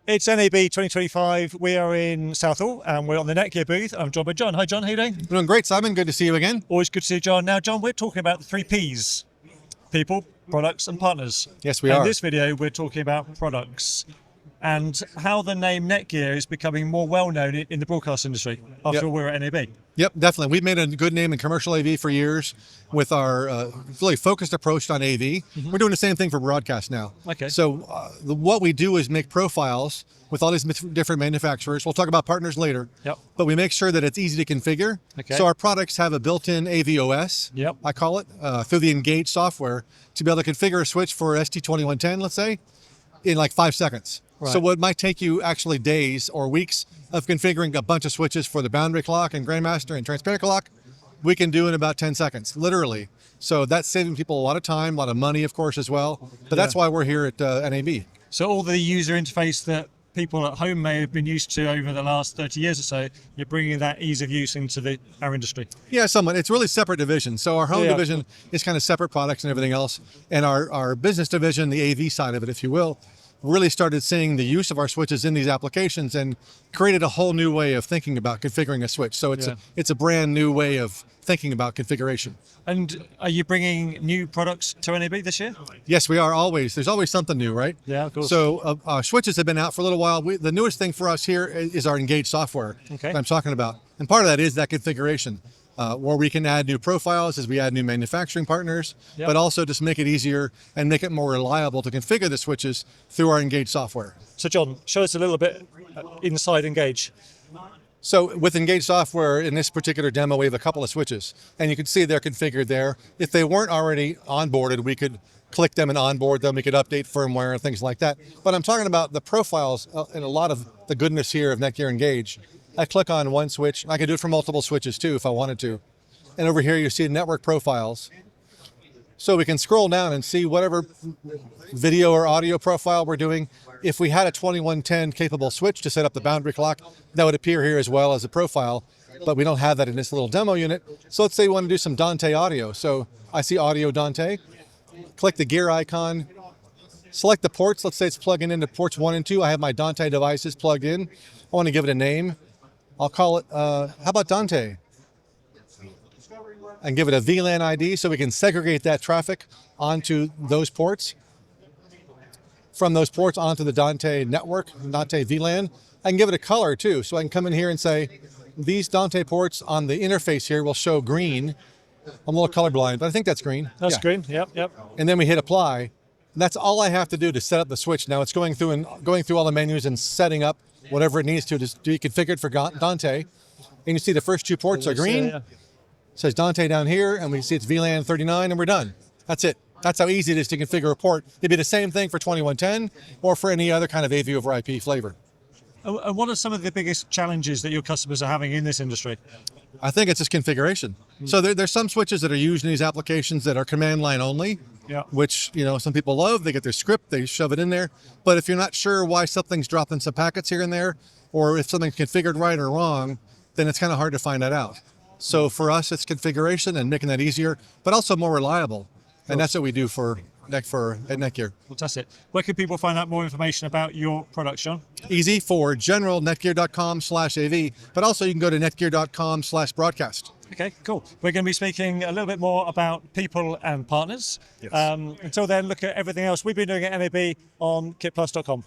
It's NAB 2025. We are in Southall and we're on the Netgear booth. I'm joined by John. Hi, John. How you doing? Doing great, Simon. Good to see you again. Always good to see you, John. Now, John, we're talking about the 3 Ps. People, products, and partners. Yes, we are. In this video, we're talking about products and how the name Netgear is becoming more well-known in the broadcast industry after all we're at NAB. Yep, definitely. We've made a good name in commercial AV for years with our really focused approach on AV. We're doing the same thing for broadcast now. Okay. So what we do is make profiles with all these different manufacturers. We'll talk about partners later. Yep. But we make sure that it's easy to configure. Okay. So our products have a built-in AV OS, Yep. I call it, through the Engage software to be able to configure a switch for ST2110, let's say, in like 5 seconds. Right. So what might take you actually days or weeks of configuring a bunch of switches for the boundary clock and grandmaster and transparent clock, we can do in about 10 seconds, literally. So that's saving people a lot of time, a lot of money, of course, as well. But that's why we're here at NAB. So all the user interface that people at home may have been used to over the last 30 years or so, you're bringing that ease of use into our industry. Yeah, somewhat. It's really separate divisions. So our home division is kind of separate products and everything else. And our business division, the AV side of it, if you will, really started seeing the use of our switches in these applications and created a whole new way of thinking about configuring a switch. So it's a brand new way of thinking about configuration. And are you bringing new products to NAB this year? Yes, we are always. There's always something new, right? Yeah, of course. So switches have been out for a little while. The newest thing for us here is our Engage software that I'm talking about. And part of that is that configuration. Where we can add new profiles as we add new manufacturing partners, but also just make it easier and make it more reliable to configure the switches through our Engage software. So John, show us a little bit inside Engage. So with Engage software, in this particular demo, we have a couple of switches, and you can see they're configured there. If they weren't already onboarded, we could click them and onboard them. We could update firmware and things like that. But I'm talking about the profiles and a lot of the goodness here of Netgear Engage. I click on one switch. I can do it for multiple switches too if I wanted to. And over here you see network profiles. So we can scroll down and see whatever video or audio profile we're doing. If we had a 2110 capable switch to set up the boundary clock, that would appear here as well as a profile, but we don't have that in this little demo unit. So let's say we want to do some Dante audio. So I see audio Dante, click the gear icon, select the ports. Let's say it's plugging into ports 1 and 2. I have my Dante devices plugged in. I want to give it a name. I'll call it, how about Dante? And give it a VLAN ID so we can segregate that traffic onto those ports. From those ports onto the Dante network, Dante VLAN. I can give it a color too, so I can come in here and say, these Dante ports on the interface here will show green. I'm a little colorblind, but I think that's green. That's green, yep. And then we hit apply. And that's all I have to do to set up the switch. Now it's going through all the menus and setting up whatever it needs to be configured for Dante. And you see the first 2 ports are green. It says Dante down here, and we see it's VLAN 39, and we're done. That's it. That's how easy it is to configure a port. It'd be the same thing for 2110 or for any other kind of AV over IP flavor. And what are some of the biggest challenges that your customers are having in this industry? I think it's just configuration. So there's some switches that are used in these applications that are command line only, which some people love. They get their script, they shove it in there. But if you're not sure why something's dropping some packets here and there, or if something's configured right or wrong, then it's kind of hard to find that out. So for us, it's configuration and making that easier, but also more reliable. And that's what we do for Netgear. Fantastic. Where can people find out more information about your products, John? Easy for general, netgear.com/AV, but also you can go to netgear.com/broadcast. Okay, cool. We're going to be speaking a little bit more about people and partners. Yes. Until then, look at everything else we've been doing at NAB on kitplus.com.